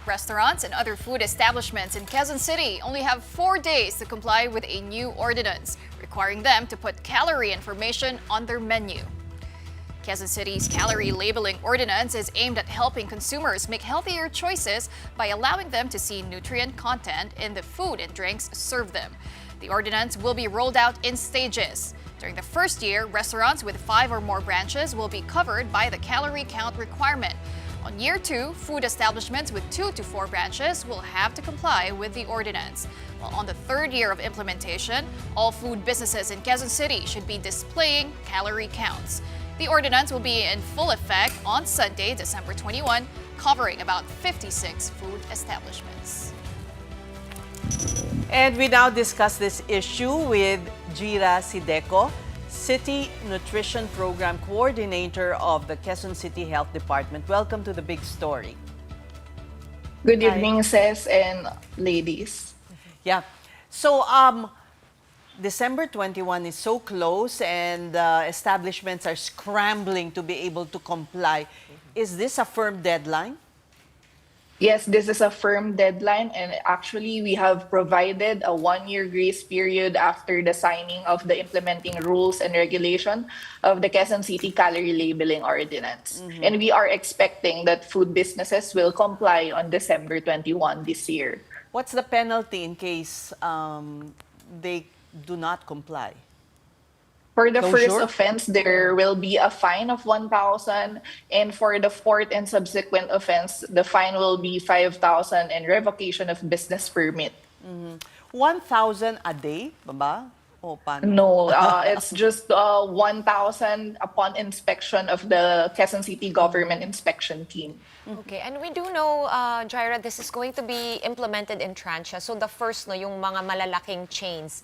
Restaurants and other food establishments in Quezon City only have 4 days to comply with a new ordinance, requiring them to put calorie information on their menu. Quezon City's calorie labeling ordinance is aimed at helping consumers make healthier choices by allowing them to see nutrient content in the food and drinks served them. The ordinance will be rolled out in stages. During the first year, restaurants with 5 or more branches will be covered by the calorie count requirement. On year 2, food establishments with 2 to 4 branches will have to comply with the ordinance. While on the third year of implementation, all food businesses in Quezon City should be displaying calorie counts. The ordinance will be in full effect on Sunday, December 21, covering about 56 food establishments. And we now discuss this issue with Jirah Sideco, City Nutrition Program Coordinator of the Quezon City Health Department. Welcome to the big story. Good evening, Ses and ladies. Yeah. So, December 21 is so close and establishments are scrambling to be able to comply. Is this a firm deadline? Yes, this is a firm deadline, and actually we have provided a 1-year grace period after the signing of the implementing rules and regulation of the Quezon City Calorie Labeling Ordinance. And we are expecting that food businesses will comply on December 21 this year. What's the penalty in case they do not comply? For the first Closure? offense, there will be a fine of 1,000, and for the fourth and subsequent offense, the fine will be 5,000 and revocation of business permit. 1,000 a day, ba? O paano? No, it's just 1,000 upon inspection of the Quezon City Government Inspection Team. Okay, and we do know, Jirah, this is going to be implemented in tranches. So the first, no, yung mga malalaking chains.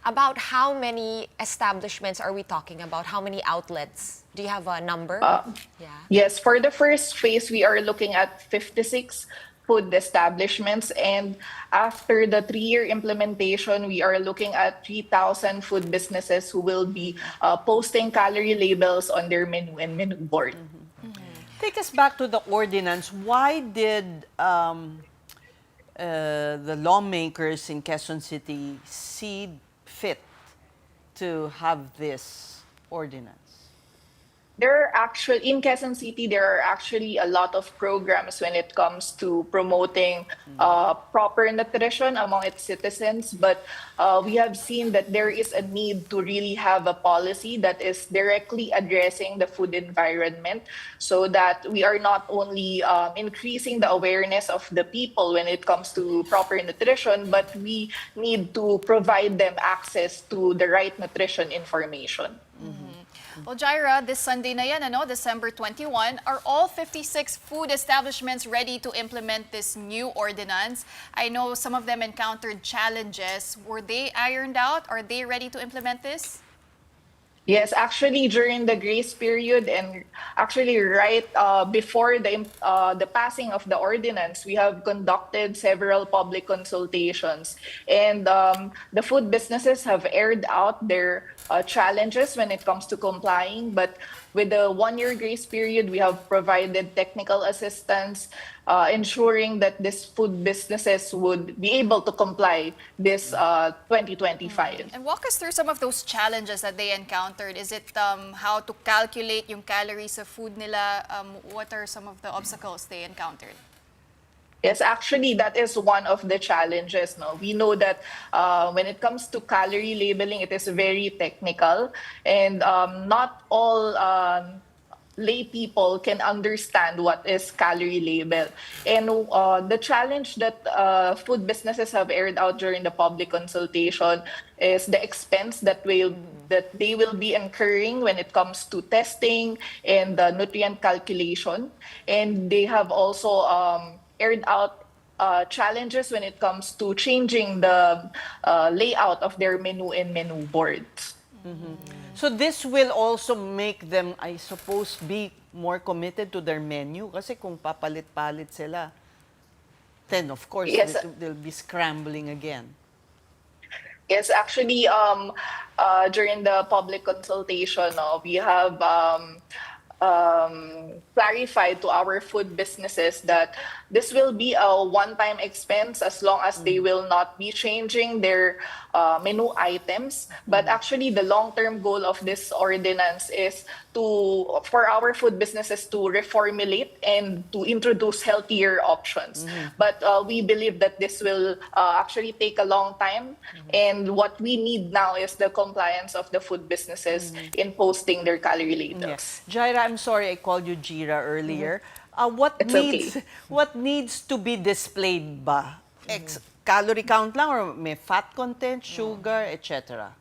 About how many establishments are we talking about? How many outlets? Do you have a number? Yes, for the first phase, we are looking at 56 food establishments. And after the 3-year implementation, we are looking at 3,000 food businesses who will be posting calorie labels on their menu and menu board. Take us back to the ordinance. Why did the lawmakers in Quezon City see fit to have this ordinance? In Quezon City, there are actually a lot of programs when it comes to promoting proper nutrition among its citizens. But we have seen that there is a need to really have a policy that is directly addressing the food environment, so that we are not only increasing the awareness of the people when it comes to proper nutrition, but we need to provide them access to the right nutrition information. Well, Jirah, this Sunday na yan, December 21, are all 56 food establishments ready to implement this new ordinance? I know some of them encountered challenges. Were they ironed out? Are they ready to implement this? Yes, actually during the grace period and actually right before the passing of the ordinance, we have conducted several public consultations, and the food businesses have aired out their challenges when it comes to complying. But with the 1-year grace period, we have provided technical assistance, ensuring that these food businesses would be able to comply this 2025. And walk us through some of those challenges that they encountered. Is it how to calculate yung calories of food nila? What are some of the obstacles they encountered? Yes, actually, that is one of the challenges. No, we know that when it comes to calorie labeling, it is very technical, and not all lay people can understand what is calorie label. And the challenge that food businesses have aired out during the public consultation is the expense that they will be incurring when it comes to testing and the nutrient calculation. And they have also aired out challenges when it comes to changing the layout of their menu and menu boards. So this will also make them, I suppose, be more committed to their menu. Kasi kung papalit-palit sila, then of course, Yes. they'll be scrambling again. Yes, actually, during the public consultation, we have clarified to our food businesses that this will be a one-time expense as long as they will not be changing their menu items. But actually, the long-term goal of this ordinance is for our food businesses to reformulate and to introduce healthier options. But we believe that this will actually take a long time. And what we need now is the compliance of the food businesses in posting their calorie labels. Jirah, I'm sorry I called you Jirah earlier. It's okay. What needs to be displayed ba? Calorie count lang or may fat content, sugar, etc.?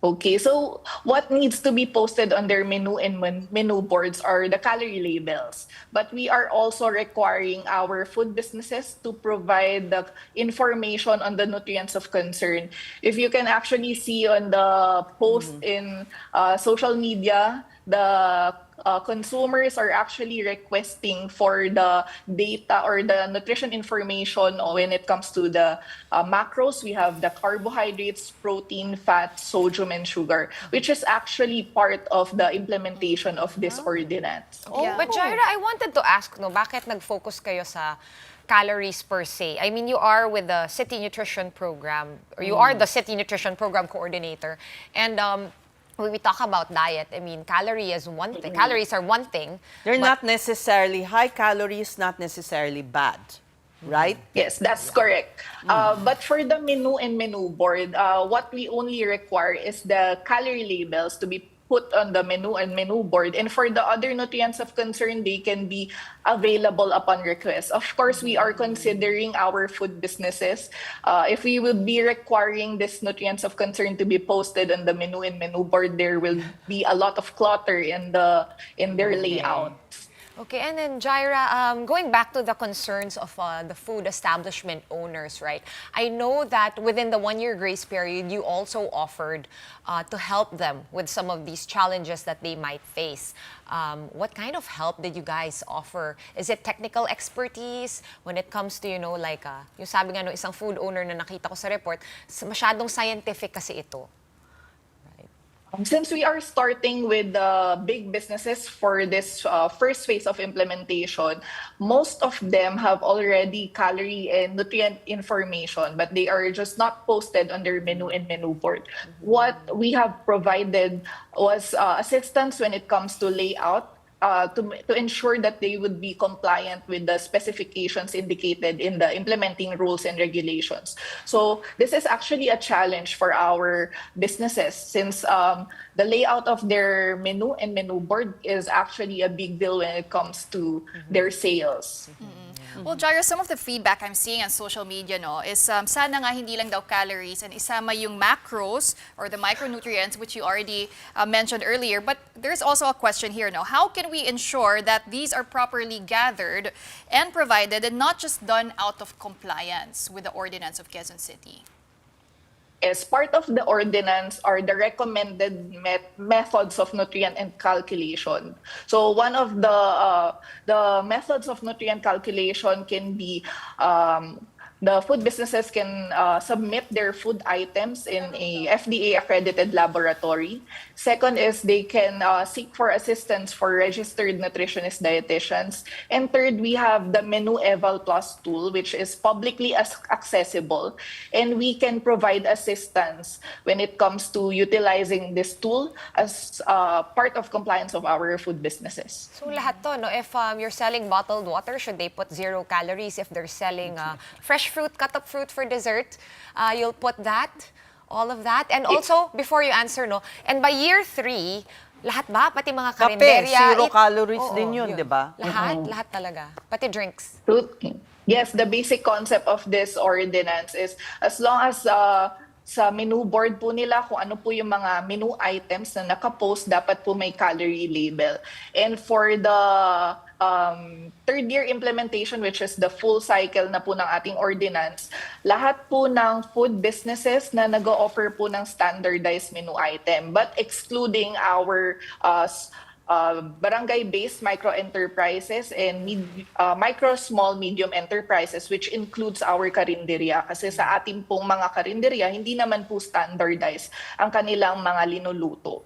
Okay, so what needs to be posted on their menu and menu boards are the calorie labels. But we are also requiring our food businesses to provide the information on the nutrients of concern. If you can actually see on the post in social media, the consumers are actually requesting for the data or the nutrition information when it comes to the macros. We have the carbohydrates, protein, fat, sodium, and sugar, which is actually part of the implementation of this ordinance. But Jirah, I wanted to ask, no, bakit nag-focus kayo sa calories per se? I mean, you are with the City Nutrition Program, or you are the City Nutrition Program Coordinator, and when we talk about diet, I mean, calories are one thing. They're not necessarily high calories, not necessarily bad, right? Yes, that's correct. But for the menu and menu board, what we only require is the calorie labels to be put on the menu and menu board. And for the other nutrients of concern, they can be available upon request. Of course, we are considering our food businesses. If we will be requiring these nutrients of concern to be posted on the menu and menu board, there will be a lot of clutter in their layout. Okay, and then Jirah, going back to the concerns of the food establishment owners, right? I know that within the 1-year grace period, you also offered to help them with some of these challenges that they might face. What kind of help did you guys offer? Is it technical expertise when it comes to, like, yung sabi nga no, isang food owner na nakita ko sa report, masyadong scientific kasi ito. Since we are starting with the big businesses for this first phase of implementation, most of them have already calorie and nutrient information, but they are just not posted on their menu and menu board. What we have provided was assistance when it comes to layout, to ensure that they would be compliant with the specifications indicated in the implementing rules and regulations. So this is actually a challenge for our businesses since the layout of their menu and menu board is actually a big deal when it comes to their sales. Well, Jirah, some of the feedback I'm seeing on social media is sana nga hindi lang daw calories and isama yung macros or the micronutrients, which you already mentioned earlier. But there's also a question here, how can we ensure that these are properly gathered and provided and not just done out of compliance with the ordinance of Quezon City? As part of the ordinance are the recommended methods of nutrient and calculation. So one of the methods of nutrient calculation can be the food businesses can submit their food items in a FDA accredited laboratory. Second is they can seek for assistance for registered nutritionist dietitians. And third, we have the Menu Eval Plus tool, which is publicly accessible. And we can provide assistance when it comes to utilizing this tool as part of compliance of our food businesses. So lahat to, if you're selling bottled water, should they put 0 calories? If they're selling fresh fruit, cut up fruit for dessert, you'll put that, all of that. And also, before you answer, and by year 3, lahat ba? Pati mga Kape, karinderya. 0 calories din yun, di ba? Lahat talaga. Pati drinks. Yes, the basic concept of this ordinance is as long as sa menu board po nila kung ano po yung mga menu items na nakapost, dapat po may calorie label. And for the third year implementation, which is the full cycle na po ng ating ordinance, lahat po ng food businesses na nag-o-offer po ng standardized menu item, but excluding our barangay-based micro-enterprises and micro, small, medium enterprises, which includes our karinderya. Kasi sa ating pong mga karinderya, hindi naman po standardized ang kanilang mga linuluto.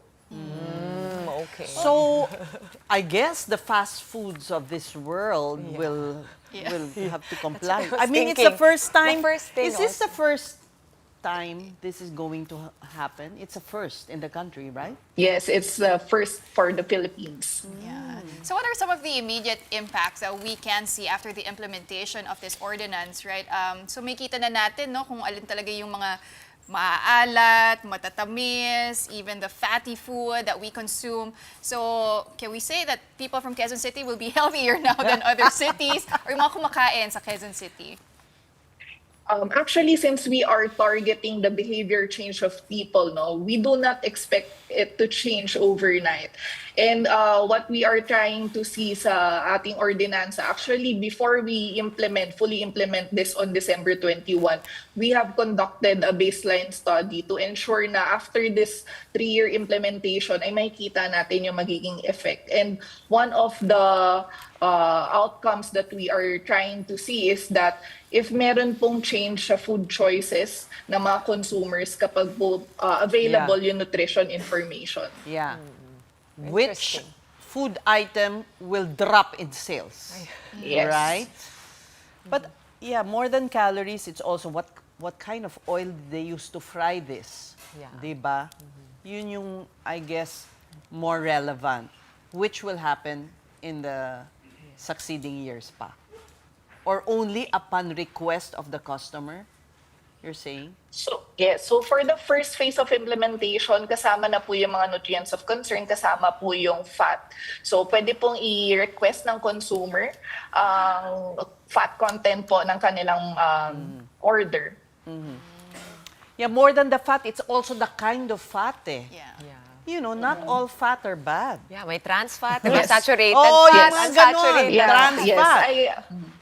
Okay. Okay. So, I guess the fast foods of this world will have to comply. what I was I mean, it's the thinking. first The time. first thing Is this the also. first time this is going to happen? It's a first in the country, right? Yes, it's the first for the Philippines. Yeah. So what are some of the immediate impacts that we can see after the implementation of this ordinance, right? So may kita na natin, no, kung alin talaga yung mga maaalat, matatamis, even the fatty food that we consume. So can we say that people from Quezon City will be healthier now than other cities? Or yung mga kumakain sa Quezon City? Actually, since we are targeting the behavior change of people, no, we do not expect it to change overnight. And what we are trying to see sa ating ordinansa, actually, before we fully implement this on December 21, we have conducted a baseline study to ensure na after this 3-year implementation, ay makikita natin yung magiging effect. And one of the outcomes that we are trying to see is that if meron pong change sa food choices ng mga consumers kapag po available yung nutrition information. Yeah. Which Interesting. food item will drop in sales? Yes. Right? But yeah, more than calories, it's also what kind of oil they use to fry this. Yeah. Diba? Yun yung, I guess, more relevant. Which will happen in the succeeding years pa? Or only upon request of the customer, you're saying? So, yes. So for the first phase of implementation, kasama na po yung mga nutrients of concern, kasama po yung fat. So pwede pong i-request ng consumer ang fat content po ng kanilang order. Yeah, more than the fat, it's also the kind of fat eh. Yeah. Yeah. You know, not all fat are bad. Yeah, may trans fat, may saturated Oh, fat, yung mga ganon. unsaturated. Yeah. Trans yes. fat. I,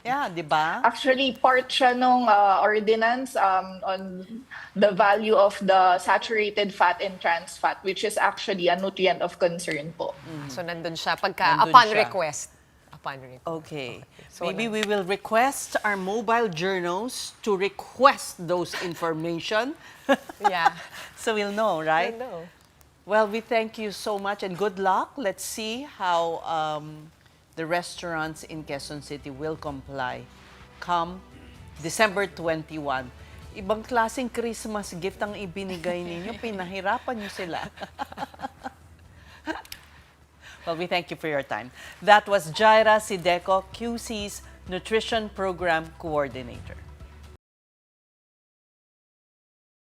Yeah, di ba? Actually, part siya nung ordinance on the value of the saturated fat and trans fat, which is actually a nutrient of concern po. So nandun siya pagka Nandun upon siya. request. Upon request. Okay. So Maybe we will request our mobile journals to request those information. Yeah. So we'll know, right? I know. Well, we thank you so much and good luck. Let's see how the restaurants in Quezon City will comply come December 21. Ibang klaseng Christmas gift ang ibinigay ninyo. Pinahirapan niyo sila. Well, we thank you for your time. That was Jirah Sideco, QC's Nutrition Program Coordinator.